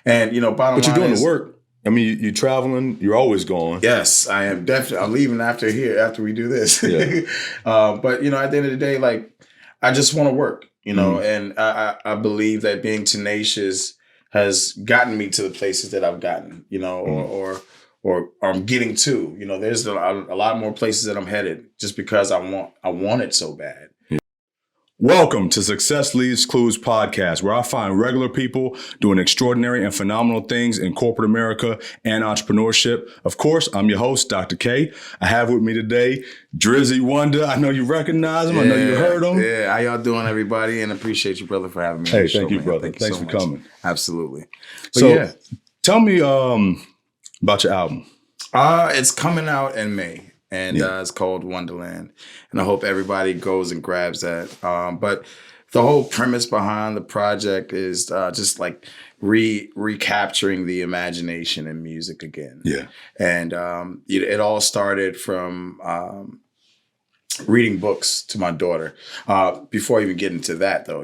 And, bottom line But you're doing is, the work. I mean, you're traveling. You're always going. yes, I am definitely. I'm leaving after we do this. Yeah. But at the end of the day, like I just want to work. And I believe that being tenacious has gotten me to the places that I've gotten. Or I'm getting to. There's a lot more places that I'm headed just because I want it so bad. Welcome to Success Leaves Clues podcast, where I find regular people doing extraordinary and phenomenal things in corporate America and entrepreneurship. Of course, I'm your host, Dr. K. I have with me today, Dizzy Wunda. I know you recognize him. Yeah, I know you heard him. Yeah, how y'all doing, everybody? And appreciate you, brother, for having me. Hey, thank you, brother. Thanks for coming. Absolutely. So, tell me about your album. It's coming out in May. And it's called Wonderland. And I hope everybody goes and grabs that. But the whole premise behind the project is just like recapturing the imagination in music again. Yeah. And it all started from reading books to my daughter. Before I even get into that, though,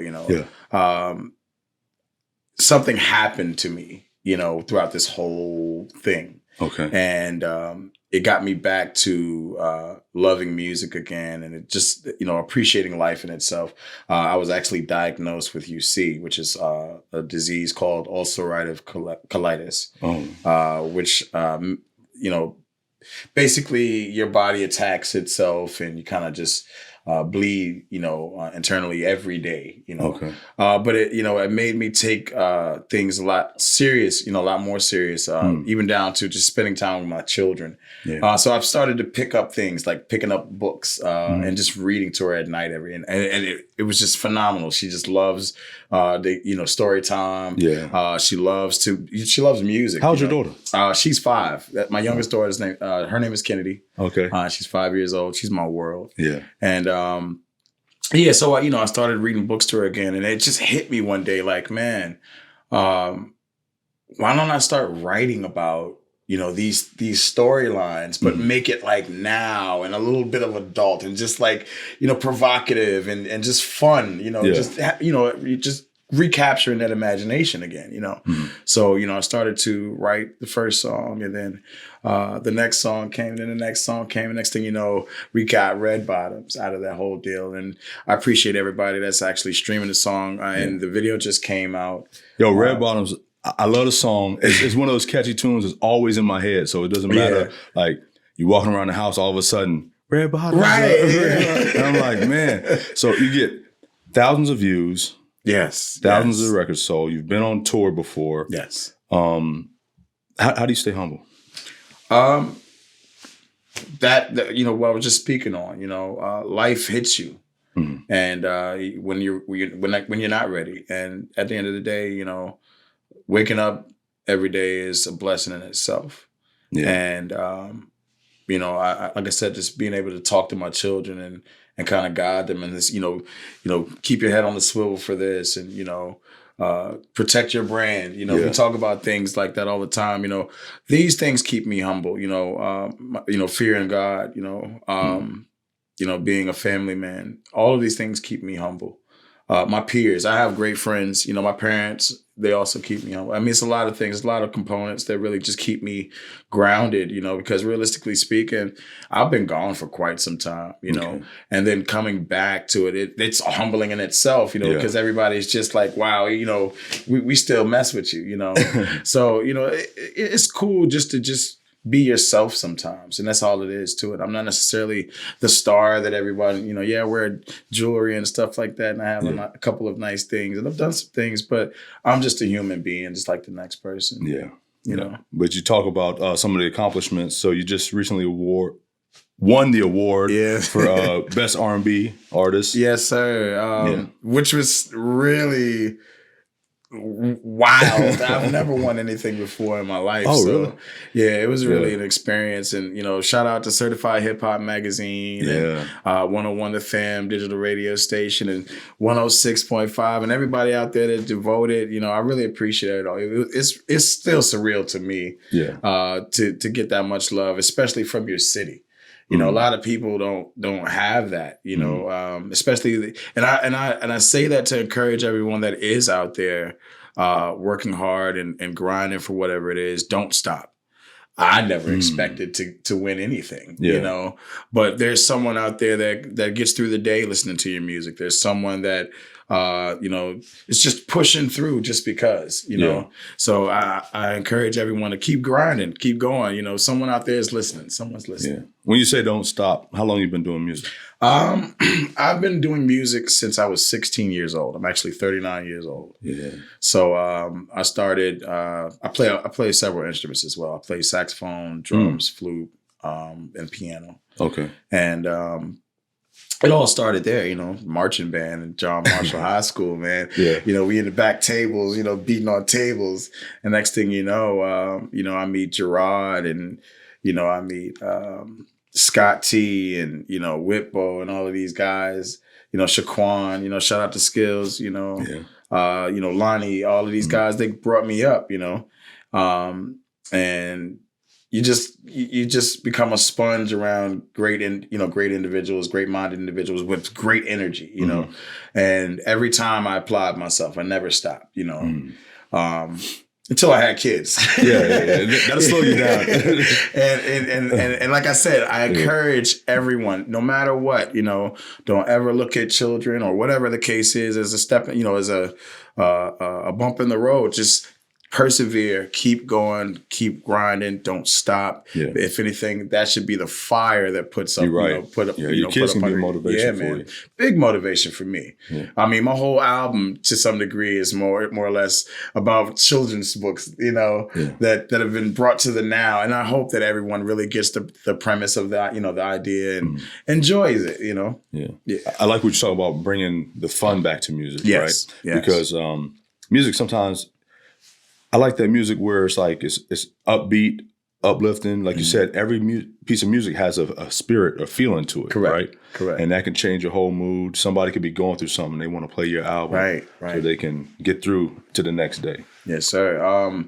something happened to me, throughout this whole thing. Okay. And it got me back to loving music again, and it just, appreciating life in itself. I was actually diagnosed with UC, which is a disease called ulcerative colitis, which, basically your body attacks itself and you kind of just bleed, internally every day, Okay. But it made me take things a lot more serious, even down to just spending time with my children. Yeah. So I've started to pick up things like picking up books and just reading to her at night and it was just phenomenal. She just loves story time. Yeah. She loves music. How's your daughter? She's 5. My youngest daughter's name, her name is Kennedy. Okay. She's 5 years old. She's my world. Yeah. And so I started reading books to her again, and it just hit me one day, like, man, why don't I start writing about these storylines, but make it like now and a little bit of adult and just like provocative and just fun, just recapturing that imagination again, Mm-hmm. So I started to write the first song, and then the next song came, then the next song came, and next thing you know, we got Red Bottoms out of that whole deal. And I appreciate everybody that's actually streaming the song, and the video just came out. Yo, Red Bottoms, I love the song. It's one of those catchy tunes that's always in my head, so it doesn't matter. Like you walking around the house, all of a sudden, Red Bottoms, right? And I'm like, man. So you get thousands of views. Yes. Thousands of records sold. You've been on tour before. Yes. How do you stay humble? That what I was just speaking on, life hits you. Mm-hmm. And when you're not ready. And at the end of the day, waking up every day is a blessing in itself. Yeah. And I like I said, just being able to talk to my children and kind of guide them, and this, keep your head on the swivel for this, and protect your brand. We talk about things like that all the time. These things keep me humble. Fearing God. Being a family man. All of these things keep me humble. My peers, I have great friends. My parents, they also keep me humble. I mean, it's a lot of things, a lot of components that really just keep me grounded, because realistically speaking, I've been gone for quite some time, Okay. and then coming back to it's humbling in itself, because everybody's just like, wow, we still mess with you, So, it's cool just to be yourself sometimes. And that's all it is to it. I'm not necessarily the star that everybody, I wear jewelry and stuff like that. And I have a couple of nice things, and I've done some things, but I'm just a human being, just like the next person. Yeah. You know. But you talk about some of the accomplishments. So you just recently won the award for Best R&B Artist. Yes, sir. Which was really wild. I've never won anything before in my life. Oh, really? Yeah, it was really an experience. And, shout out to Certified Hip Hop Magazine and 101 The Fam digital radio station and 106.5 and everybody out there that devoted, I really appreciate it all. It's still surreal to me to get that much love, especially from your city. A lot of people don't have that, especially, and I say that to encourage everyone that is out there, working hard and grinding for whatever it is, don't stop. I never expected to win anything, you know, but there's someone out there that gets through the day listening to your music. There's someone that, you know, is just pushing through just because, you know. So I encourage everyone to keep grinding, keep going. You know, someone out there is listening. Someone's listening. Yeah. When you say don't stop, how long have you been doing music? I've been doing music since I was 16 years old. I'm actually 39 years old. Yeah. So I started. I play several instruments as well. I play saxophone, drums, flute, and piano. Okay. And it all started there, you know, marching band in John Marshall High School, man. Yeah. You know, we in the back tables, you know, beating on tables. And next thing you know, I meet Gerard, and you know, I meet Scott T and, you know, Whitbo and all of these guys, you know, Shaquan, you know, shout out to Skills, you know, you know, Lonnie, all of these guys, they brought me up, you know, and you just become a sponge around great individuals, great-minded individuals with great energy, you know, and every time I applied myself, I never stopped, you know, until I had kids. That'll slow you down. and like I said, I encourage everyone, no matter what, you know, don't ever look at children or whatever the case is as a step, you know, as a bump in the road. Just persevere, keep going, keep grinding, don't stop. Yeah. If anything, that should be the fire that puts up, right. You know, put up, yeah, you your know, kids put can up be motivation for you. Big motivation for me. Yeah. I mean, my whole album to some degree is more or less about children's books, you know, that have been brought to the now. And I hope that everyone really gets the premise of that, you know, the idea and enjoys it, you know. Yeah. I like what you're talking about, bringing the fun back to music, right? Yes. Because music sometimes, I like that music where it's like it's upbeat, uplifting. Like you said, every piece of music has a spirit, a feeling to it, Correct. right? Correct. And that can change your whole mood. Somebody could be going through something, they want to play your album, right? So they can get through to the next day. Yes, sir.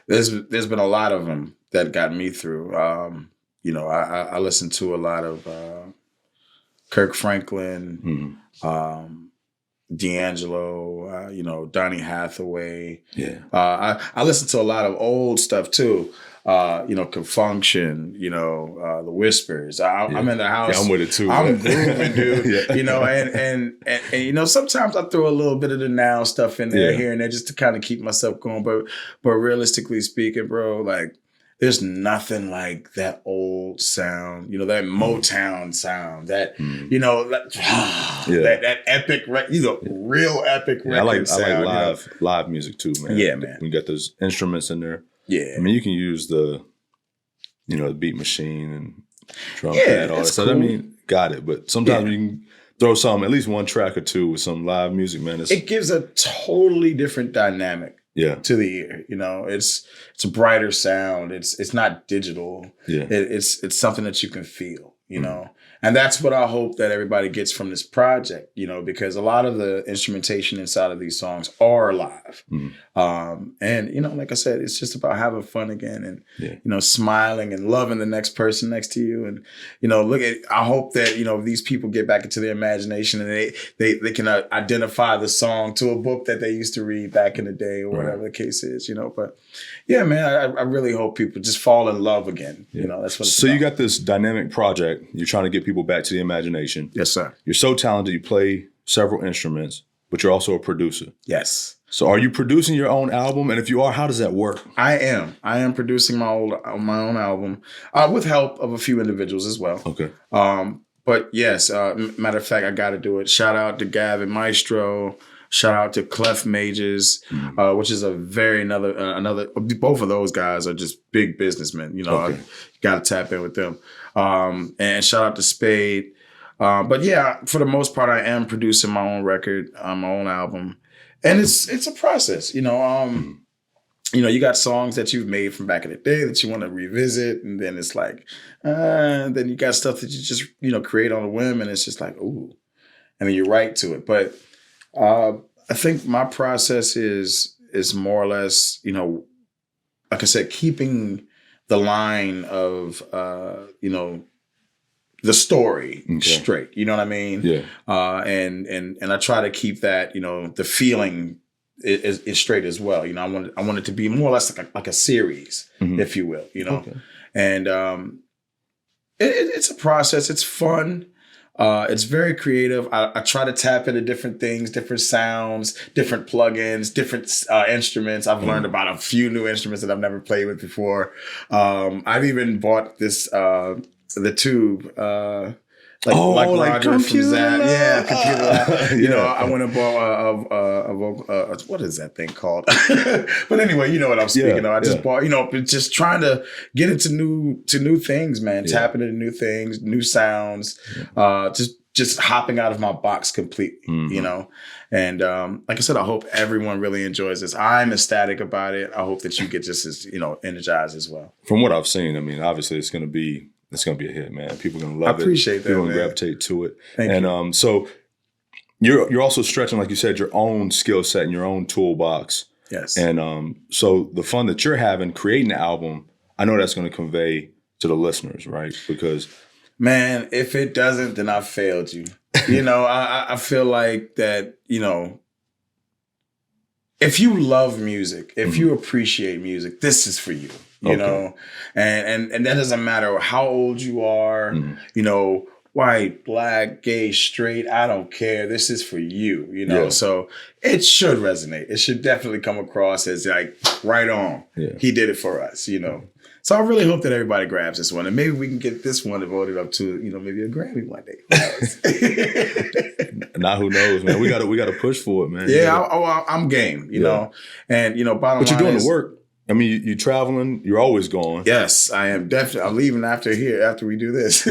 There's been a lot of them that got me through. You know, I listened to a lot of Kirk Franklin. D'Angelo, you know, Donny Hathaway. Yeah. I listen to a lot of old stuff too. You know, Confunction, you know, The Whispers. I'm in the house. Yeah, I'm with it too. I'm grooving, dude. You know, and you know, sometimes I throw a little bit of the now stuff in there here and there just to kind of keep myself going. But realistically speaking, bro, like, there's nothing like that old sound, you know, that Motown sound, that, you know, that epic, you know, real epic record sound. I like live music too, man. Yeah, man. We got those instruments in there. Yeah. I mean, you can use the beat machine and drum pad, all that stuff. Cool. I mean, got it. But sometimes you can throw at least one track or two with some live music, man. It gives a totally different dynamic. To the ear, you know, it's a brighter sound. It's not digital. Yeah, it's something that you can feel, you know, and that's what I hope that everybody gets from this project, you know, because a lot of the instrumentation inside of these songs are live, and you know, like I said, it's just about having fun again and you know, smiling and loving the next person next to you, and you know, I hope that, you know, these people get back into their imagination and they can identify the song to a book that they used to read back in the day or whatever the case is, you know. But yeah, man, I really hope people just fall in love again. You know, that's what it's so about. You got this dynamic project. You're trying to get people back to the imagination. Yes, sir. You're so talented. You play several instruments, but you're also a producer. Yes. So are you producing your own album? And if you are, how does that work? I am producing my own album with help of a few individuals as well. Okay. But yes, matter of fact, I got to do it. Shout out to Gavin Maestro. Shout out to Clef Mages, which is another. Both of those guys are just big businessmen. You know, I got to tap in with them. And shout out to Spade. But yeah, for the most part, I am producing my own record, my own album, and it's a process. You know, you got songs that you've made from back in the day that you want to revisit, and then it's like, then you got stuff that you just create on a whim, and it's just like, ooh, and then you write to it, but. I think my process is more or less, like I said, keeping the line of, the story straight. You know what I mean? Yeah. And I try to keep that, the feeling is straight as well. You know, I want it to be more or less like a series, if you will. You know, and it's a process. It's fun. It's very creative. I try to tap into different things, different sounds, different plugins, different instruments. I've learned about a few new instruments that I've never played with before. I've even bought this the tube. Like Roger from Zap. Yeah, computer. You know, I went and bought what is that thing called? But anyway, you know what I'm speaking of. I just bought, you know, just trying to get into new things, man. Tapping into new things, new sounds. Just hopping out of my box completely, you know. And like I said, I hope everyone really enjoys this. I'm ecstatic about it. I hope that you get just as, you know, energized as well. From what I've seen, I mean, obviously it's going to be a hit, man. People are going to love it. I appreciate that, People are going to gravitate to it. Thank you. So you're also stretching, like you said, your own skill set and your own toolbox. Yes. And so the fun that you're having creating the album, I know that's going to convey to the listeners, right? Because, man, if it doesn't, then I've failed you. You know, I feel like that, you know, if you love music, if you appreciate music, this is for you. You know, and that doesn't matter how old you are, you know, white, black, gay, straight, I don't care. This is for you, you know. So it should resonate. It should definitely come across as like, right on. He did it for us, you know. So I really hope that everybody grabs this one. And maybe we can get this one voted up to, you know, maybe a Grammy one day. Now who knows, man. We gotta push for it, man. Yeah, I'm game, you know. And, you know, bottom line But you're doing the work. I mean, you're traveling. You're always going. Yes, I am definitely. I'm leaving after we do this.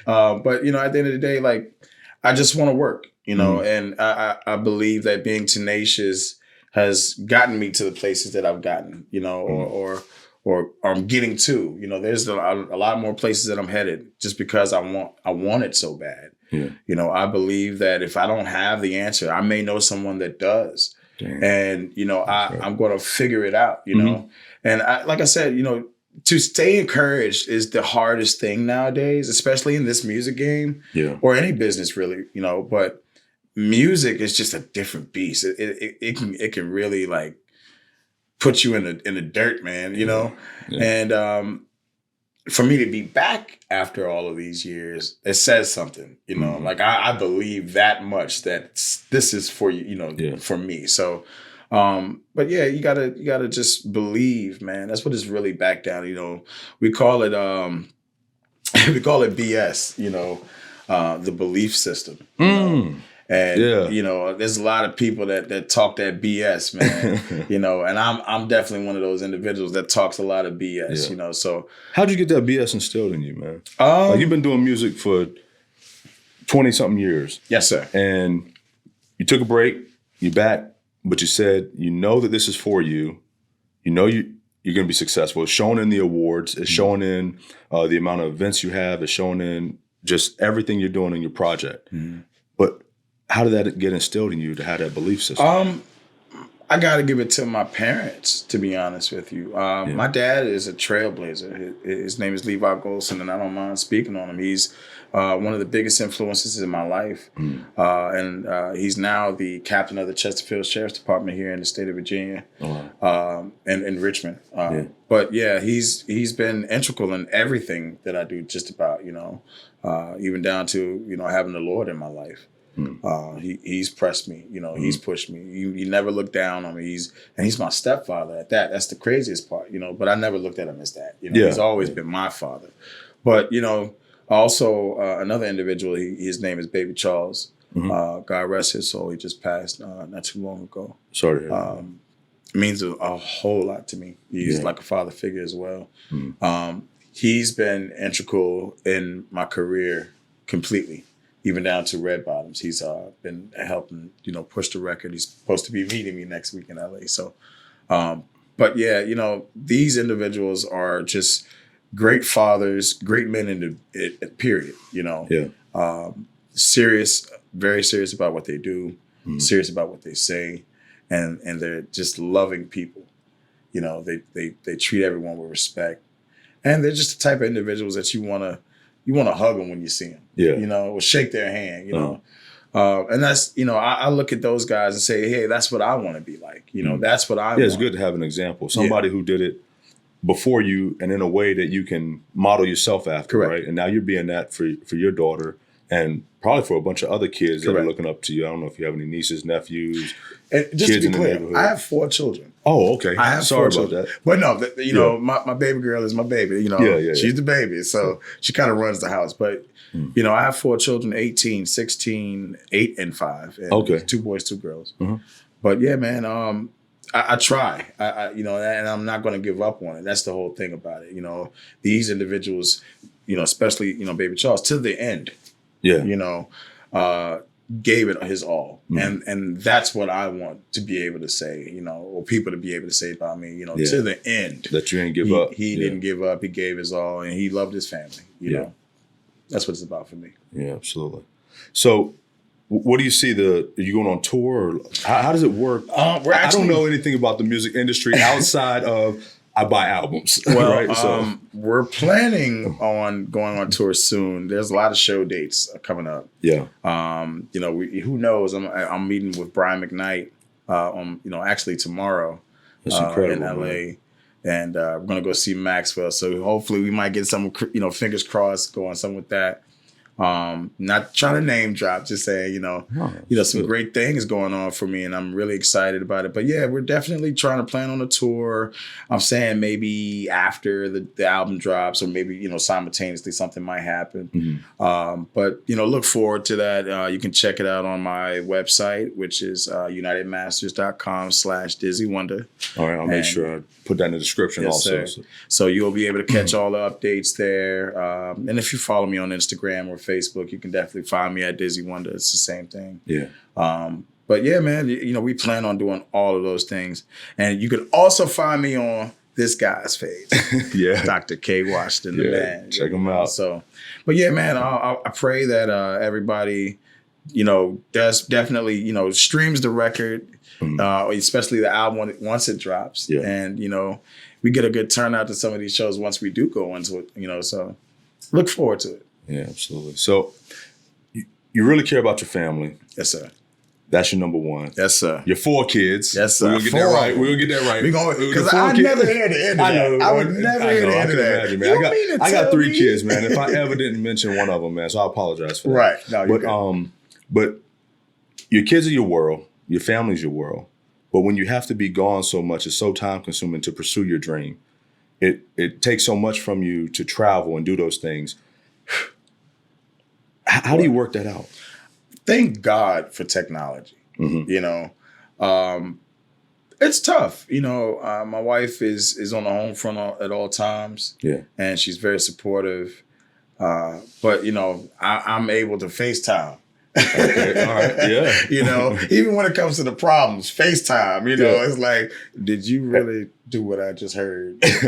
But, you know, at the end of the day, like, I just want to work, you know, and I believe that being tenacious has gotten me to the places that I've gotten, you know, or I'm getting to. You know, there's a lot more places that I'm headed just because I want it so bad. You know, I believe that if I don't have the answer, I may know someone that does. Damn. And, you know, I'm going to figure it out, you know. And like I said, you know, to stay encouraged is the hardest thing nowadays, especially in this music game or any business, really, you know. But music is just a different beast. It can really, like, put you in the dirt, man, you know. And for me to be back after all of these years, it says something, you know. Like I believe that much that this is for you, you know, for me. So, but yeah, you gotta just believe, man. That's what it's really back down. You know, we call it BS. You know, the belief system. You know? And you know, there's a lot of people that talk that BS, man. You know, and I'm definitely one of those individuals that talks a lot of BS. You know, so how'd you get that BS instilled in you, man? Like, you've been doing music for 20-something years. Yes, sir. And you took a break. You're back, but you said you know that this is for you. You know you're going to be successful. It's shown in the awards. It's shown in the amount of events you have. It's shown in just everything you're doing in your project. But how did that get instilled in you to have that belief system? I got to give it to my parents, to be honest with you. My dad is a trailblazer. His name is Levi Golson, and I don't mind speaking on him. He's one of the biggest influences in my life. And he's now the captain of the Chesterfield Sheriff's Department here in the state of Virginia, in Richmond. But yeah, he's been integral in everything that I do, just about, you know, even down to, you know, having the Lord in my life. He's pressed me, you know, he's pushed me. He never looked down on me. He's my stepfather at that. That's the craziest part, you know, but I never looked at him as that. You know, he's always been my father. But, you know, also another individual, his name is Baby Charles. God rest his soul. He just passed not too long ago. Sorry. It means a whole lot to me. He's like a father figure as well. He's been integral in my career completely. Even down to Red Bottoms. He's been helping, you know, push the record. He's supposed to be meeting me next week in LA. So, but yeah, you know, these individuals are just great fathers, great men in the period, you know. Serious, very serious about what they do, serious about what they say, and they're just loving people. You know, they treat everyone with respect. And they're just the type of individuals that you want to hug them when you see them. You know, or shake their hand, you know. And that's, I look at those guys and say, hey, that's what I want to be like. That's what I want. Yeah, it's good to have an example. Somebody who did it before you and in a way that you can model yourself after, Correct. right? And now you're being that for your daughter and probably for a bunch of other kids that are looking up to you. I don't know if you have any nieces, nephews, and just kids to in be the clear, neighborhood. I have 4 children. Oh, okay. I have Sorry 4 about children. that. But no, my baby girl is my baby. She's the baby. So she kind of runs the house. But, I have 4 children, 18, 16, 8, and 5. And 2 boys, 2 girls. Mm-hmm. But yeah, man, I try, and I'm not going to give up on it. That's the whole thing about it. These individuals, especially, baby Charles, to the end, gave it his all. And that's what I want to be able to say, or people to be able to say about me, to the end. That you didn't give up. He didn't give up. He gave his all, and he loved his family. You know, that's what it's about for me. Yeah, absolutely. So, what do you see? Are you going on tour? Or how does it work? I don't know anything about the music industry outside of I buy albums. Well, right? So we're planning on going on tour soon. There's a lot of show dates coming up. Yeah. Who knows? I'm meeting with Brian McKnight actually tomorrow. That's incredible, in LA. Man. And we're gonna go see Maxwell. So hopefully we might get some, fingers crossed, go on some with that. Not trying to name drop, just saying, some great things going on for me, and I'm really excited about it. But yeah, we're definitely trying to plan on a tour. I'm saying maybe after the album drops, or maybe, simultaneously something might happen. Mm-hmm. But look forward to that. You can check it out on my website, which is unitedmasters.com/Dizzy Wunda. All right, I'll make sure I put that in the description also. So you'll be able to catch all the updates there. And if you follow me on Instagram or Facebook, you can definitely find me at Dizzy Wunda. It's the same thing. Yeah. But yeah, man, we plan on doing all of those things. And you can also find me on this guy's page. Yeah. Dr. K. Washington, the man. Check him out. So, but yeah, man, I pray that everybody, does definitely, streams the record, especially the album once it drops. Yeah. And, we get a good turnout to some of these shows once we do go into it, so look forward to it. Yeah, absolutely. So you really care about your family. Yes, sir. That's your number one. Yes, sir. Your 4 kids. Yes, sir. We're going to get that right. We're going to get that right. Because I never hear the end of that. I would never hear the end of that. Imagine, man. I got 3 kids, man. If I ever didn't mention one of them, man, so I apologize for that. Right. No, you're good. But your kids are your world. Your family's your world. But when you have to be gone so much, it's so time consuming to pursue your dream. It takes so much from you to travel and do those things. How do you work that out? Thank God for technology. Mm-hmm. It's tough. My wife is on the home front at all times. Yeah. And she's very supportive. But, I'm able to FaceTime. Okay. All right. Yeah. Even when it comes to the problems, FaceTime, it's like, did you really do what I just heard? Get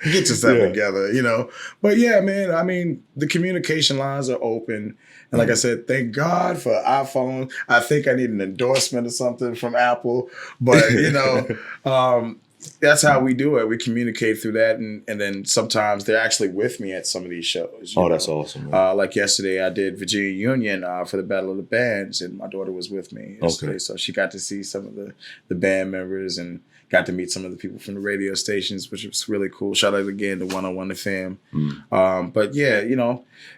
yourself together, But yeah, man, I mean, the communication lines are open. And like I said, thank God for iPhone. I think I need an endorsement or something from Apple. But, that's how we do it. We communicate through that. And then sometimes they're actually with me at some of these shows. That's awesome. Man. Like yesterday, I did Virginia Union for the Battle of the Bands, and my daughter was with me yesterday. Okay. So she got to see some of the band members and got to meet some of the people from the radio stations, which was really cool. Shout out again to 101 FM. But yeah,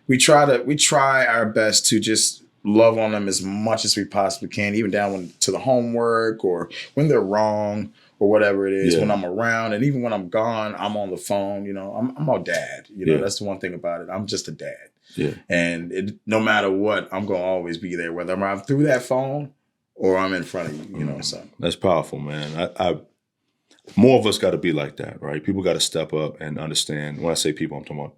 we try our best to just love on them as much as we possibly can, even down to the homework or when they're wrong or whatever it is, when I'm around. And even when I'm gone, I'm on the phone. I'm a dad. That's the one thing about it. I'm just a dad. Yeah. And no matter what, I'm going to always be there, whether I'm through that phone or I'm in front of you, So that's powerful, man. I more of us got to be like that, right? People got to step up and understand. When I say people, I'm talking about,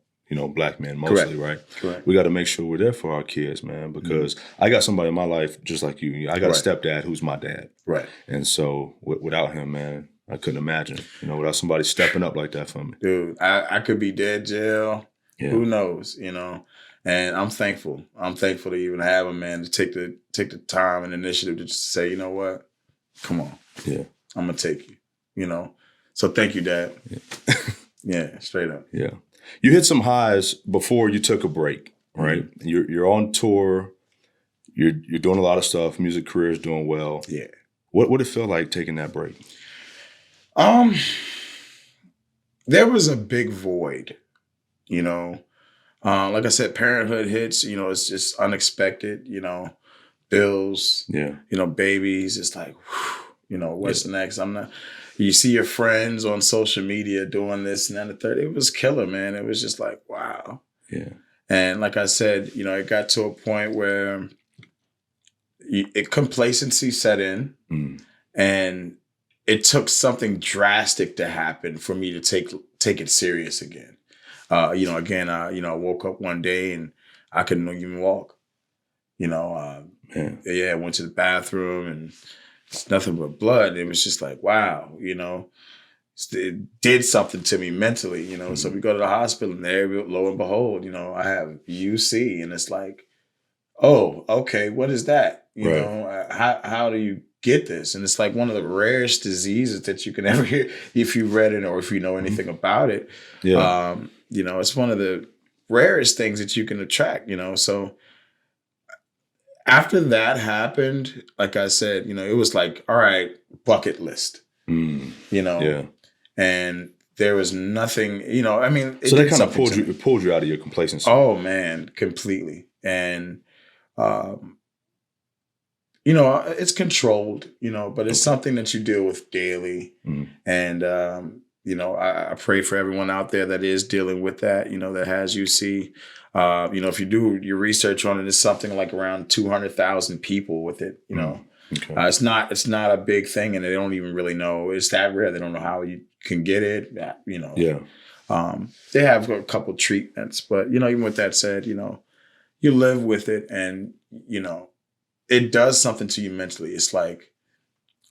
Black men mostly, right? Correct. We got to make sure we're there for our kids, man, because I got somebody in my life just like you. I got a stepdad who's my dad. Right. And so without him, man, I couldn't imagine, without somebody stepping up like that for me. Dude, I could be dead, jail. Yeah. Who knows, And I'm thankful. I'm thankful to even have a man to take the time and initiative to just say, you know what? Come on. Yeah. I'm going to take you, So thank you, Dad. Yeah. Straight up. Yeah. You hit some highs before you took a break. right? You're on tour. You're doing a lot of stuff. Music career is doing well. Yeah. What would it feel like taking that break? There was a big void, you know. Like I said, parenthood hits, you know, it's just unexpected, you know, bills, Yeah. you know, babies. It's like, whew, you know, what's next? You see your friends on social media doing this and then the third. It was killer, man. It was just like, wow. Yeah. And like I said, you know, it got to a point where complacency set in, and it took something drastic to happen for me to take it serious again. You know, again, I woke up one day and I couldn't even walk. You know, I went to the bathroom and it's nothing but blood. It was just like, wow, you know, it did something to me mentally, you know. So we go to the hospital and there, lo and behold, you know, I have UC, and it's like, oh, okay, what is that? You know, how do you get this? And it's like one of the rarest diseases that you can ever hear if you read it or if you know anything about it. Yeah. You know, it's one of the rarest things that you can attract, you know. So after that happened, like I said, you know, it was like, all right, bucket list, you know. Yeah. And there was nothing, you know, I mean. So that kind of pulled you out of your complacency. Oh, man, completely. And, you know, it's controlled, you know, but it's something that you deal with daily. And, you know, I pray for everyone out there that is dealing with that, you know, that has UC. You know, if you do your research on it, it's something like around 200,000 people with it, you know. Okay. It's not a big thing, and they don't even really know it's that rare. They don't know how you can get it, you know. Yeah. They have a couple treatments, but, you know, even with that said, you know, you live with it and, you know, it does something to you mentally. It's like,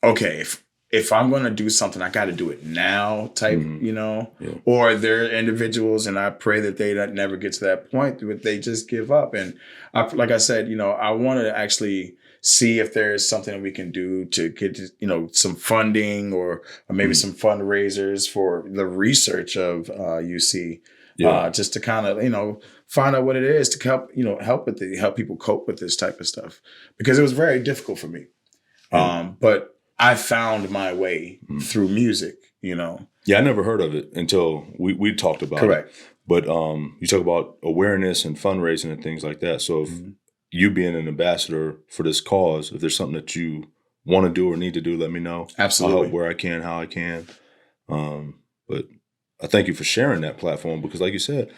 okay, if I'm going to do something, I got to do it now type, you know, or there are individuals, and I pray that they never get to that point, but they just give up. And like I said, you know, I want to actually see if there's something that we can do to get, you know, some funding or maybe some fundraisers for the research of UC, just to kind of, you know, find out what it is to help people cope with this type of stuff, because it was very difficult for me. But I found my way through music, you know. Yeah, I never heard of it until we talked about Correct. it. But you talk about awareness and fundraising and things like that. So if you being an ambassador for this cause, if there's something that you want to do or need to do, let me know. Absolutely. I'll help where I can, how I can. But I thank you for sharing that platform, because like you said,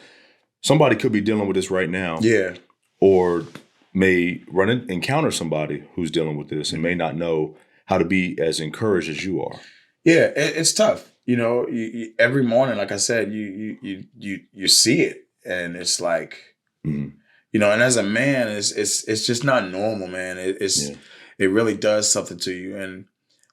somebody could be dealing with this right now. Yeah. Or may encounter somebody who's dealing with this and may not know how to be as encouraged as you are. Yeah, it's tough. You know, you, every morning, like I said, you see it, and it's like, you know, and as a man, it's just not normal, man. It really does something to you. And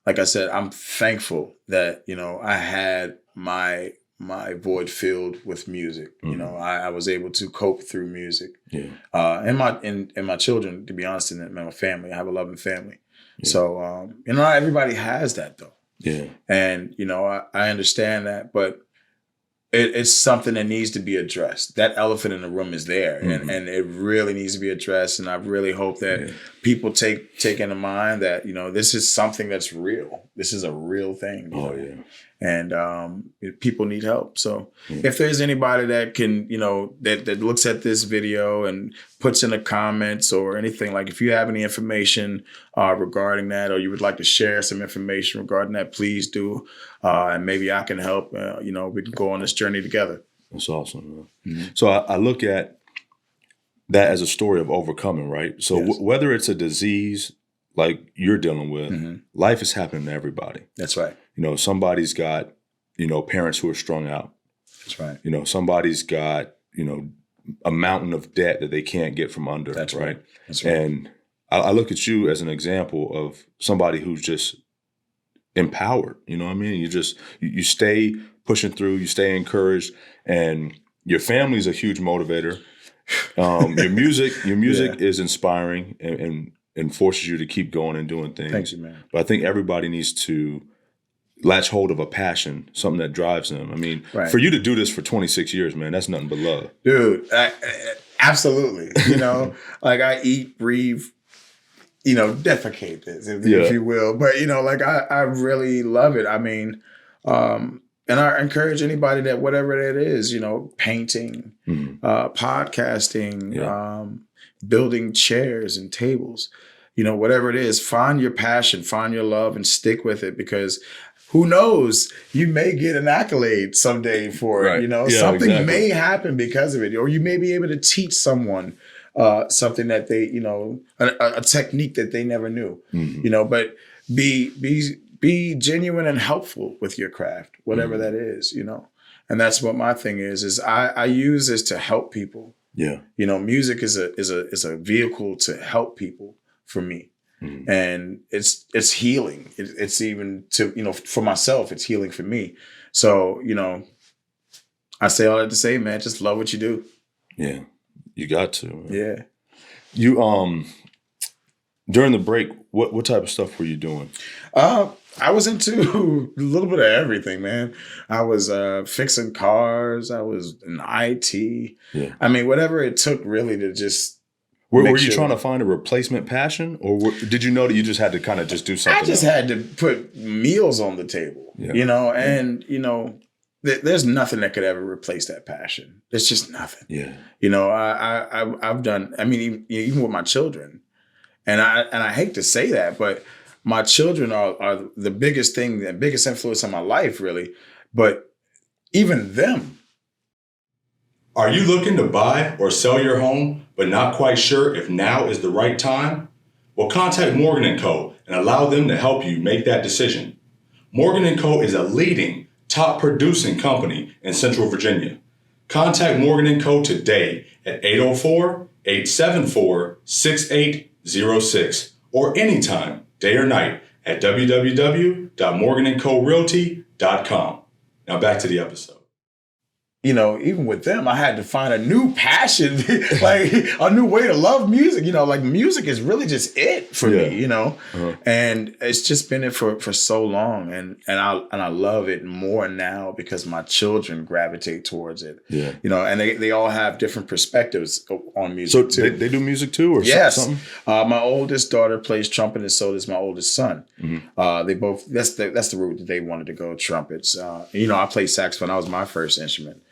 like I said, I'm thankful that, you know, I had my void filled with music. You know, I was able to cope through music. Yeah. And my children, to be honest, and my family. I have a loving family. Yeah. So, you know, not everybody has that though. Yeah. And, you know, I understand that, but it's something that needs to be addressed. That elephant in the room is there, and it really needs to be addressed. And I really hope that people take into mind that, you know, this is something that's real. This is a real thing. You know? And people need help. So if there's anybody that can, you know, that looks at this video and puts in the comments or anything, like if you have any information regarding that, or you would like to share some information regarding that, please do. And maybe I can help. You know, we can go on this journey together. That's awesome. So I look at that as a story of overcoming, right? So whether it's a disease like you're dealing with, life is happening to everybody. That's right. You know, somebody's got, you know, parents who are strung out. That's right. You know, somebody's got, you know, a mountain of debt that they can't get from under. That's right. That's right. And I look at you as an example of somebody who's just empowered. You know what I mean? You stay pushing through, you stay encouraged, and your family's a huge motivator. Your music is inspiring and forces you to keep going and doing things. Thank you, man. But I think everybody needs to latch hold of a passion, something that drives them. I mean, for you to do this for 26 years, man, that's nothing but love. Dude, Absolutely. Like I eat, breathe, defecate this, if you will. But, like I really love it. I mean, and I encourage anybody that whatever that is, painting, podcasting, building chairs and tables, whatever it is, find your passion, find your love and stick with it, because who knows, you may get an accolade someday for it. Something may happen because of it, or you may be able to teach someone something that they, a technique that they never knew, but be genuine and helpful with your craft, whatever that is, and that's what my thing is I use this to help people. Yeah. Music is a vehicle to help people for me. And it's healing. It's even to, for myself, it's healing for me. So, I say all that to say, man, just love what you do. Yeah. You got to. Man. Yeah. You, during the break, what type of stuff were you doing? I was into a little bit of everything, man. I was fixing cars. I was in IT. Yeah. I mean, whatever it took really to just. Were you trying to find a replacement passion, or did you know that you just had to kind of just do something? I just had to put meals on the table, and there's nothing that could ever replace that passion. There's just nothing. Yeah. I've done. I mean, even with my children, and I hate to say that, but my children are the biggest thing, the biggest influence on my life, really. But even them. Are you looking to buy or sell your home, but not quite sure if now is the right time? Well, contact Morgan & Co. and allow them to help you make that decision. Morgan & Co. is a leading, top producing company in Central Virginia. Contact Morgan & Co. today at 804-874-6806 or anytime, day or night, at www.morganandcorealty.com. Now back to the episode. Even with them, I had to find a new passion, like a new way to love music. Like music is really just it for me, and it's just been it for so long. And I love it more now because my children gravitate towards it. Yeah. And they all have different perspectives on music. So they do music too, or something? My oldest daughter plays trumpet, and so does my oldest son. They both, that's the route that they wanted to go, trumpets. I played saxophone. That was my first instrument.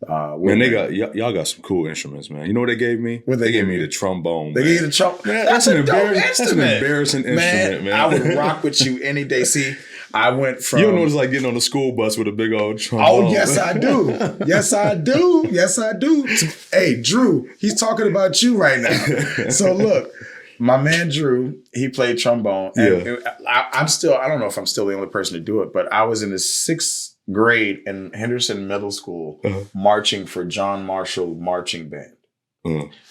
Man, y'all got some cool instruments, man. You know what they gave me? What they gave me the trombone. They gave you the trombone. That's an embarrassing instrument, man. I would rock with you any day. See, I went from. You don't know what it's like getting on the school bus with a big old trombone. Oh, yes, I do. Yes, I do. Yes, I do. Hey, Drew, he's talking about you right now. So look, my man Drew, he played trombone. And I don't know if I'm still the only person to do it, but I was in the 6th grade in Henderson Middle School marching for John Marshall Marching Band.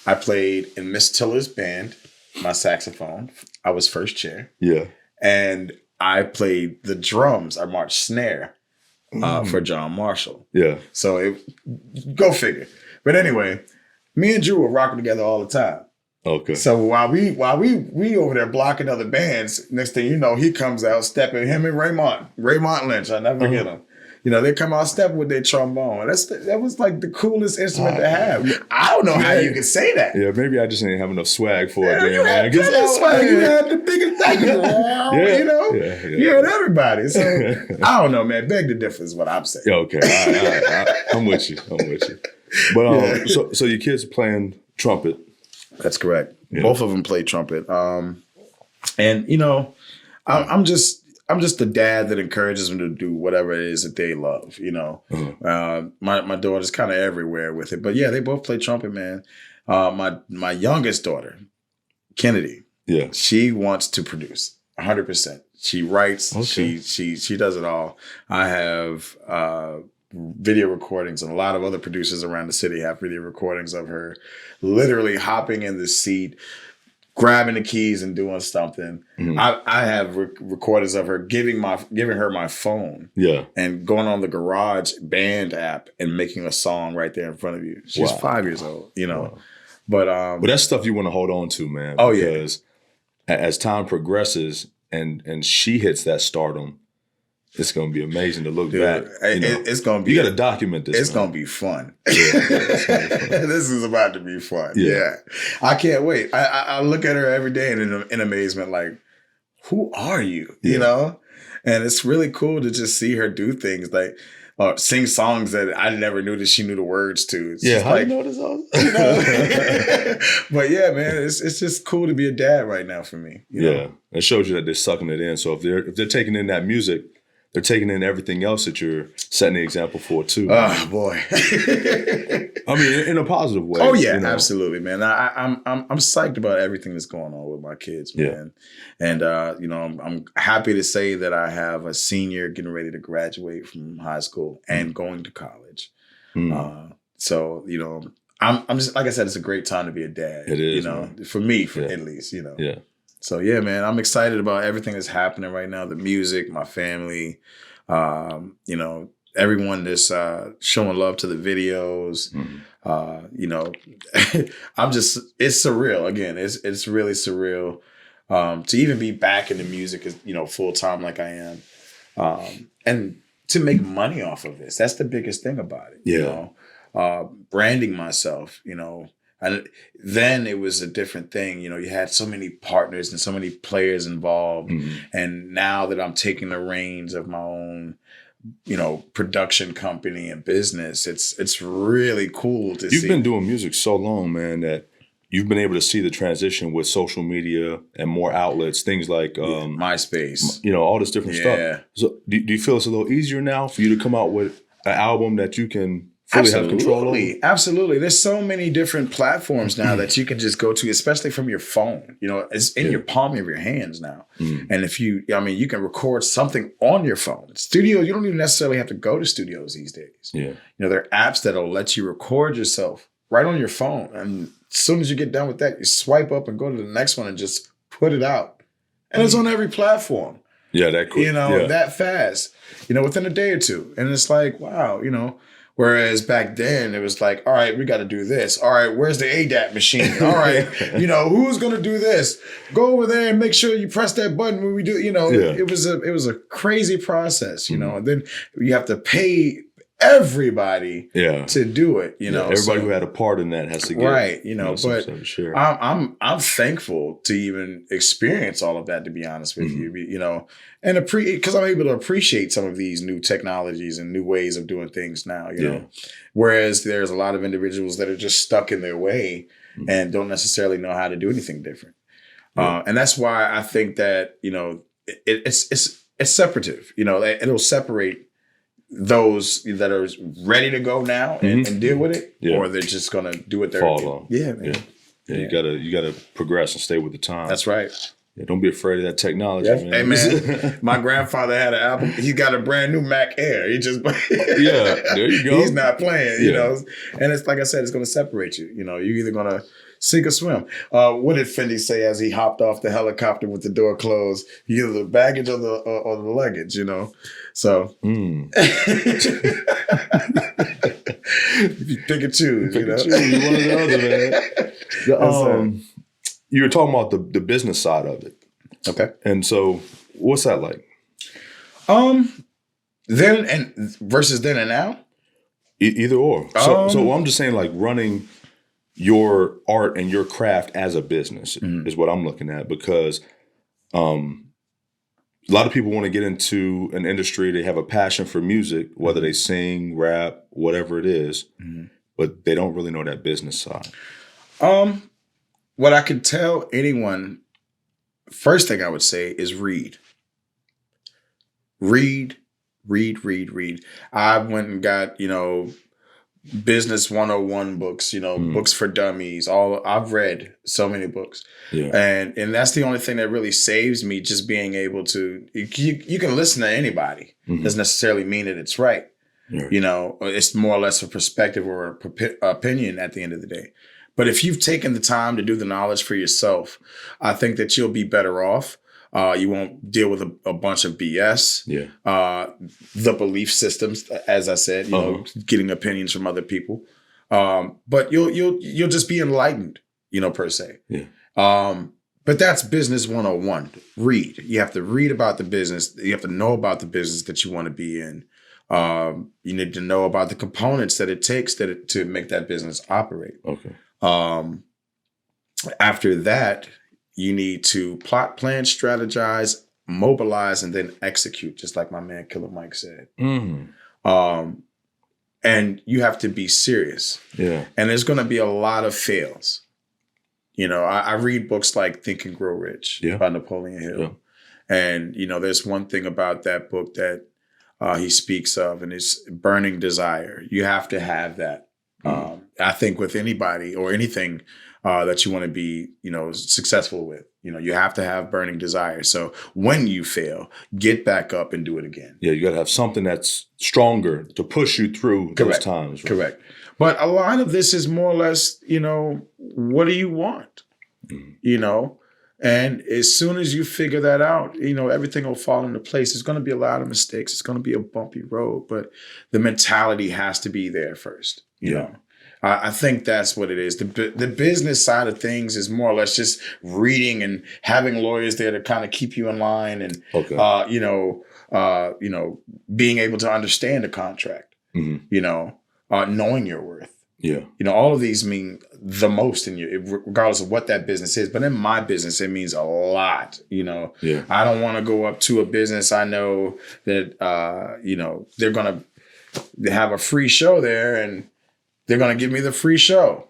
I played in Miss Tiller's band, my saxophone. I was first chair. Yeah. And I played the drums. I marched snare for John Marshall. Yeah. So go figure. But anyway, me and Drew were rocking together all the time. Okay. So while we over there blocking other bands, next thing you know, he comes out stepping, him and Raymond Lynch. I'll never forget him. They come out stepping with their trombone. That was like the coolest instrument to have. I don't know how you could say that. Yeah, maybe I just didn't have enough swag for it. You had swag. You had the biggest thing. You had everybody. So I don't know, man. Beg to differ is what I'm saying. Yeah, okay. I'm with you. But so your kids are playing trumpet. That's correct. Yeah. Both of them play trumpet. And I'm just the dad that encourages them to do whatever it is that they love, My daughter's kind of everywhere with it. But yeah, they both play trumpet, man. My youngest daughter, Kennedy, she wants to produce 100%. She writes, she does it all. I have video recordings, and a lot of other producers around the city have video recordings of her literally hopping in the seat, grabbing the keys and doing something. I have recordings of her giving her my phone, and going on the Garage Band app and making a song right there in front of you. She's 5 years old, Wow. But that's stuff you want to hold on to, man. Oh, because as time progresses and she hits that stardom, It's going to be amazing to look back. It's going to be. You got to document this. It's going to be fun. This is about to be fun. Yeah. I can't wait. I look at her every day in amazement, like, who are you? You know? And it's really cool to just see her do things like sing songs that I never knew that she knew the words to. It's how like, you know this song? But yeah, man, it's just cool to be a dad right now for me. You know? It shows you that they're sucking it in. So if they're taking in that music, they're taking in everything else that you're setting the example for too. Oh boy! I mean, in a positive way. Oh yeah, absolutely, man. I'm psyched about everything that's going on with my kids, man. And I'm happy to say that I have a senior getting ready to graduate from high school and going to college. So I'm just, like I said, it's a great time to be a dad. It is, for me, at least, Yeah. So yeah, man, I'm excited about everything that's happening right now. The music, my family, everyone that's showing love to the videos. It's surreal. Again, it's really surreal to even be back in the music, full time like I am, and to make money off of this. That's the biggest thing about it. Branding myself, And then it was a different thing. You had so many partners and so many players involved. And now that I'm taking the reins of my own, production company and business, it's really cool to see. You've been doing music so long, man, that you've been able to see the transition with social media and more outlets, things like MySpace, all this different stuff. So do you feel it's a little easier now for you to come out with an album that you can fully have control over? Absolutely. There's so many different platforms now that you can just go to, especially from your phone. It's in your palm of your hands now. And if you can record something on your phone. Studio, you don't even necessarily have to go to studios these days. There are apps that'll let you record yourself right on your phone. And as soon as you get done with that, you swipe up and go to the next one and just put it out. And it's on every platform. Yeah, that quick. That fast, within a day or two. And it's like, wow, Whereas back then it was like, all right, we got to do this. All right, where's the ADAT machine? All right, who's going to do this? Go over there and make sure you press that button when we do. It was a crazy process. And then you have to pay everybody to do it. Everybody who had a part in that has to get right. But sure. I'm thankful to even experience all of that. To be honest with you, and because I'm able to appreciate some of these new technologies and new ways of doing things now. Whereas there's a lot of individuals that are just stuck in their way and don't necessarily know how to do anything different. And that's why I think that it's separative. It'll separate those that are ready to go now and deal with it, or they're just gonna do what they're follow. Yeah, man. You gotta progress and stay with the time. That's right. Yeah, don't be afraid of that technology, man. Hey, man, my grandfather had an album. He got a brand new Mac Air. He just there you go. He's not playing, And it's like I said, it's gonna separate you. You're either gonna sink or swim. What did Fendi say as he hopped off the helicopter with the door closed? Either the baggage or the luggage, So if you pick and choose, you one or the other, man. You were talking about the business side of it. Okay. And so what's that like? Then and versus then and now? Either or. So I'm just saying, like, running your art and your craft as a business is what I'm looking at, because a lot of people want to get into an industry. They have a passion for music, whether they sing, rap, whatever it is, but they don't really know that business side. What I could tell anyone, first thing I would say is read. Read. I went and got, business 101 books, books for dummies. I've read so many books. And that's the only thing that really saves me, just being able to, you can listen to anybody. Doesn't necessarily mean that it's right. It's more or less a perspective or opinion at the end of the day. But if you've taken the time to do the knowledge for yourself, I think that you'll be better off. You won't deal with a bunch of BS. The belief systems, as I said, getting opinions from other people. But you'll just be enlightened, per se. But that's business 101. Read. You have to read about the business. You have to know about the business that you want to be in. You need to know about the components that it takes to make that business operate. Okay. After that, you need to plot, plan, strategize, mobilize, and then execute, just like my man Killer Mike said. And you have to be serious. Yeah. And there's going to be a lot of fails. You know, I read books like Think and Grow Rich by Napoleon Hill. Yeah. And, you know, there's one thing about that book that he speaks of, and it's burning desire. You have to have that. I think with anybody or anything that you want to be, you know, successful with, you know, you have to have burning desire. So when you fail, get back up and do it again. Yeah, you got to have something that's stronger to push you through those times. Right? Correct. But a lot of this is more or less, you know, what do you want? You know, and as soon as you figure that out, you know, everything will fall into place. There's going to be a lot of mistakes. It's going to be a bumpy road, but the mentality has to be there first. You know, I think that's what it is. The business side of things is more or less just reading and having lawyers there to kind of keep you in line and, you know, being able to understand the contract, you know, knowing your worth. Yeah. You know, all of these mean the most in you, regardless of what that business is. But in my business, it means a lot. You know, I don't want to go up to a business I know that, you know, they're going to have a free show there and they're going to give me the free show.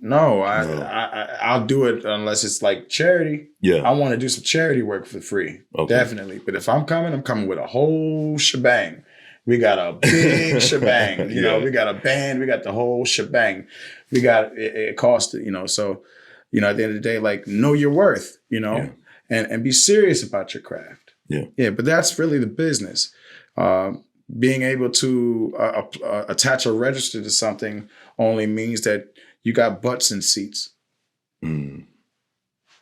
No, I'll do it unless it's like charity. Yeah. I want to do some charity work for free. Okay. Definitely. But if I'm coming with a whole shebang. We got a big shebang, you know, we got a band, we got the whole shebang. We got, it cost, you know, so, you know, at the end of the day, like, know your worth, you know, and be serious about your craft. Yeah. Yeah. But that's really the business. Being able to attach a register to something only means that you got butts in seats.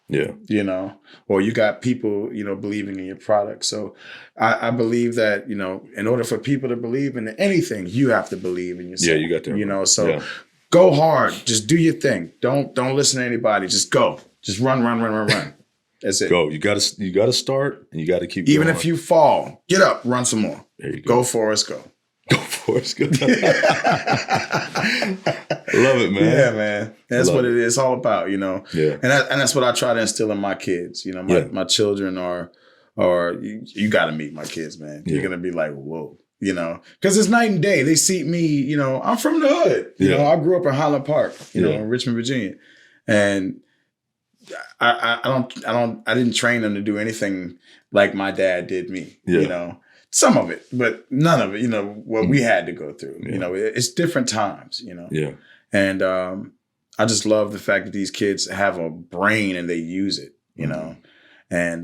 Yeah. You know, or you got people, you know, believing in your product. So I believe that, you know, in order for people to believe in anything, you have to believe in yourself. Yeah, you got that. You know, so go hard. Just do your thing. Don't listen to anybody. Just go. Just run. That's it. Go. You gotta start and you gotta keep Even going. If you fall, get up, run some more. There you go. Go Forrest, go. Go Forrest, go. Love it, man. Yeah, man. That's what it is. It's all about, you know. Yeah. And that's what I try to instill in my kids. You know, my children are you got to meet my kids, man. You're gonna be like, whoa, you know, because it's night and day. They see me, you know. I'm from the hood. You know, I grew up in Highland Park, you know, in Richmond, Virginia, and I didn't train them to do anything like my dad did me. You know. Some of it, but none of it, you know, what we had to go through. You know, it's different times, you know. Yeah. And I just love the fact that these kids have a brain and they use it, you know. And,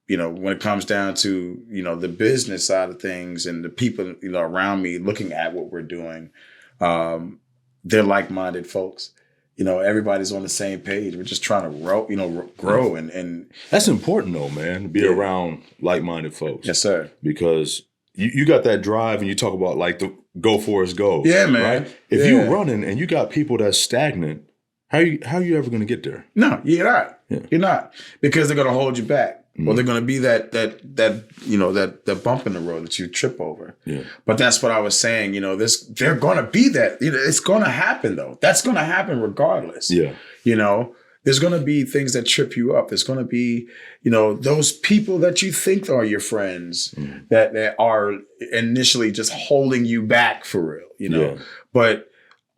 you know, when it comes down to, you know, the business side of things and the people, you know, around me looking at what we're doing, they're like-minded folks. You know, everybody's on the same page. We're just trying to grow and that's important though, man, to be around like-minded folks. Yes, sir. Because you got that drive and you talk about like the go Forrest go. Yeah, man. Right? If you're running and you got people that's stagnant, how are you ever going to get there? No, you're not. Yeah. You're not. Because they're going to hold you back. Or they're going to be that you know, that bump in the road that you trip over. Yeah. But that's what I was saying, you know, they're going to be that. You know, it's going to happen though. That's going to happen regardless. Yeah. You know, there's going to be things that trip you up. There's going to be, you know, those people that you think are your friends that are initially just holding you back for real, you know. Yeah. But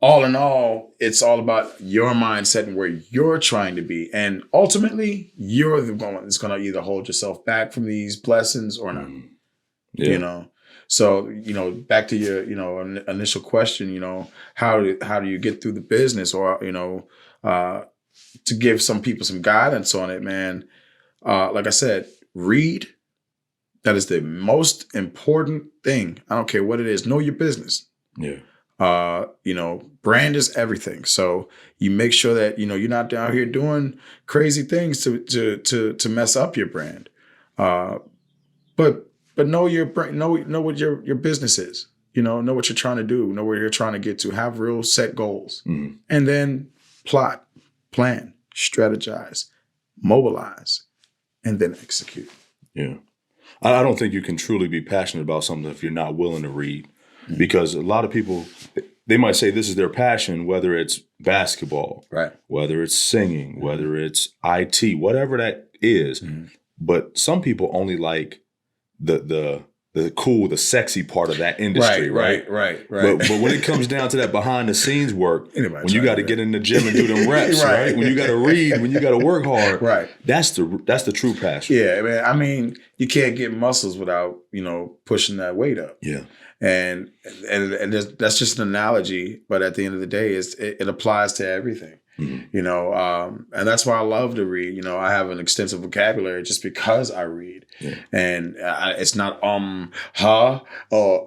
all in all, it's all about your mindset and where you're trying to be. And ultimately, you're the one that's going to either hold yourself back from these blessings or not. Yeah. You know? So, you know, back to your, you know, initial question, you know, how do you get through the business or, you know, to give some people some guidance on it, man. Like I said, read. That is the most important thing. I don't care what it is. Know your business. Yeah. You know, brand is everything. So you make sure that, you know, you're not down here doing crazy things to mess up your brand. But know your brand, know what your business is, you know what you're trying to do, know where you're trying to get to, have real set goals, and then plot, plan, strategize, mobilize, and then execute. Yeah. I don't think you can truly be passionate about something if you're not willing to read. Mm-hmm. Because a lot of people, they might say this is their passion, whether it's basketball, right, whether it's singing, whether it's IT, whatever that is. Mm-hmm. But some people only like the cool, the sexy part of that industry, right? Right. But when it comes down to that behind the scenes work, when you got to get in the gym and do them reps, right? When you got to read, when you got to work hard, right? That's the true passion. Yeah, man. I mean, you can't get muscles without pushing that weight up. Yeah, and that's just an analogy, but at the end of the day, it applies to everything. Mm-hmm. And that's why I love to read. I have an extensive vocabulary just because I read, and it's not or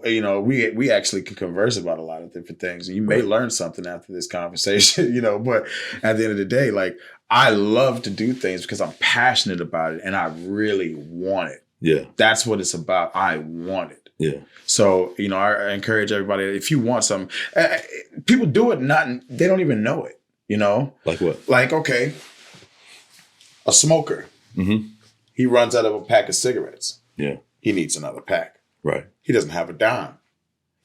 we actually can converse about a lot of different things, and you may learn something after this conversation, But at the end of the day, like I love to do things because I'm passionate about it and I really want it. Yeah, that's what it's about. I want it. Yeah. So I encourage everybody, if you want something, people do it they don't even know it. Like what? Like, okay, a smoker. Mm-hmm. He runs out of a pack of cigarettes. Yeah. He needs another pack. Right. He doesn't have a dime.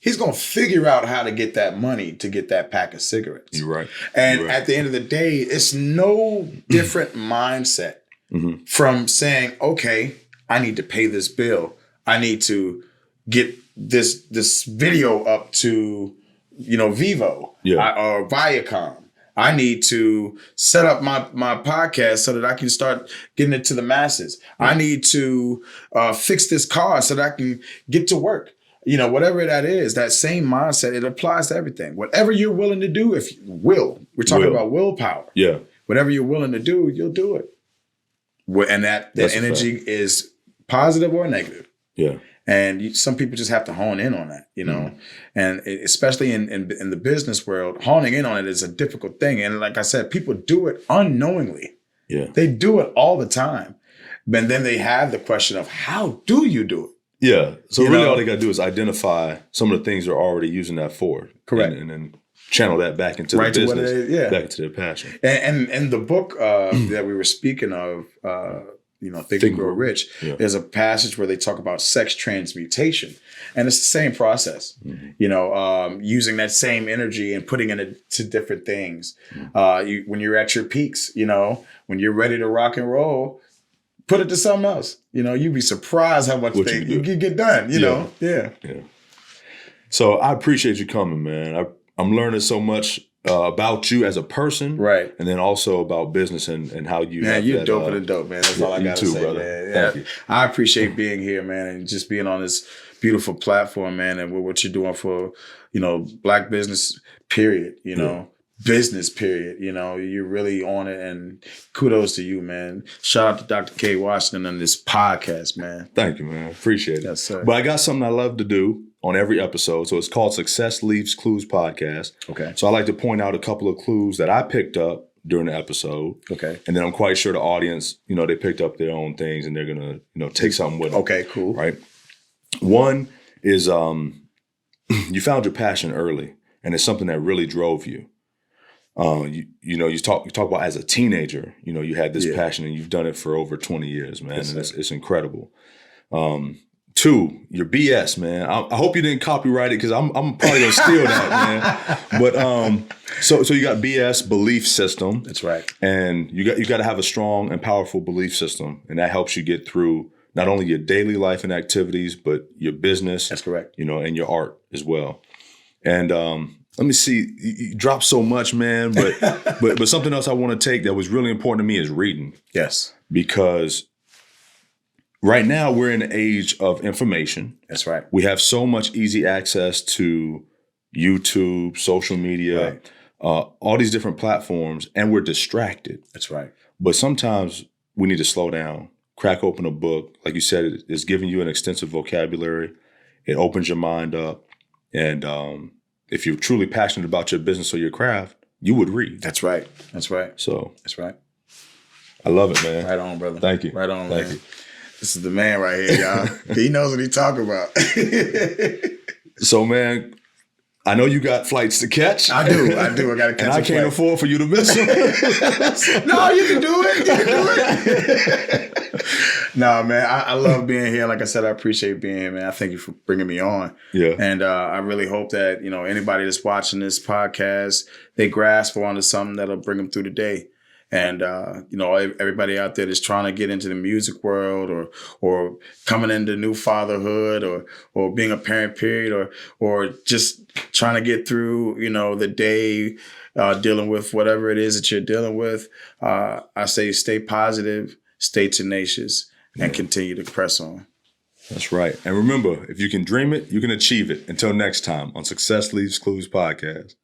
He's going to figure out how to get that money to get that pack of cigarettes. You're right. And at the end of the day, it's no different mindset from saying, okay, I need to pay this bill. I need to get this video up to, Vivo or Viacom. I need to set up my podcast so that I can start getting it to the masses. I need to fix this car so that I can get to work. Whatever that is, that same mindset, it applies to everything. Whatever you're willing to do, we're talking about willpower. Yeah. Whatever you're willing to do, you'll do it. And that energy is positive or negative. Yeah. And some people just have to hone in on that, and especially in the business world, honing in on it is a difficult thing. And like I said, people do it unknowingly. Yeah. They do it all the time. But then they have the question of, how do you do it? Yeah. So really all they got to do is identify some of the things they're already using that for. Correct. And then channel that back into the business, back into their passion. And the book that we were speaking of, Think and Grow Rich, there's a passage where they talk about sex transmutation. And it's the same process, using that same energy and putting it to different things. When you're at your peaks, when you're ready to rock and roll, put it to something else. You'd be surprised how much you get done, Yeah. So I appreciate you coming, man. I'm learning so much about you as a person, right? And then also about business and how you. Man, you're doper than dope, man. That's all I gotta say, brother. Man. Yeah. Thank you. I appreciate being here, man, and just being on this beautiful platform, man, and what you're doing for, Black business, period. Business, period. You're really on it, and kudos to you, man. Shout out to Dr. K. Washington on this podcast, man. Thank you, man. Appreciate it. Yes, sir. But I got something I love to do on every episode. So it's called Success Leaves Clues Podcast. Okay. So I like to point out a couple of clues that I picked up during the episode. Okay. And then I'm quite sure the audience, they picked up their own things and they're going to, take something with them. Okay, cool. Right. One is you found your passion early, and it's something that really drove you. You talk about as a teenager, you had this passion and you've done it for over 20 years, man. Yes, and it's incredible. Two, your BS, man. I hope you didn't copyright it because I'm probably gonna steal that, man. But so you got BS, belief system. That's right. And you got to have a strong and powerful belief system, and that helps you get through not only your daily life and activities, but your business. That's correct. And your art as well. And let me see. You dropped so much, man. But something else I want to take that was really important to me is reading. Yes. Because right now we're in an age of information. That's right. We have so much easy access to YouTube, social media, all these different platforms, and we're distracted. That's right. But sometimes we need to slow down, crack open a book. Like you said, it's giving you an extensive vocabulary. It opens your mind up. And if you're truly passionate about your business or your craft, you would read. That's right. That's right. So that's right. I love it, man. Right on, brother. Thank you. Right on, Thank man. you. This is the man right here, y'all. He knows what he's talking about. So, man, I know you got flights to catch. I do. I got to catch and I can't afford for you to miss them. No, you can do it. You can do it. No, man, I love being here. Like I said, I appreciate being here, man. I thank you for bringing me on. Yeah. And I really hope that, anybody that's watching this podcast, they grasp onto something that'll bring them through the day. And, everybody out there that's trying to get into the music world or coming into new fatherhood or being a parent period or just trying to get through, the day, dealing with whatever it is that you're dealing with. I say stay positive, stay tenacious, and continue to press on. That's right. And remember, if you can dream it, you can achieve it. Until next time on Success Leaves Clues podcast.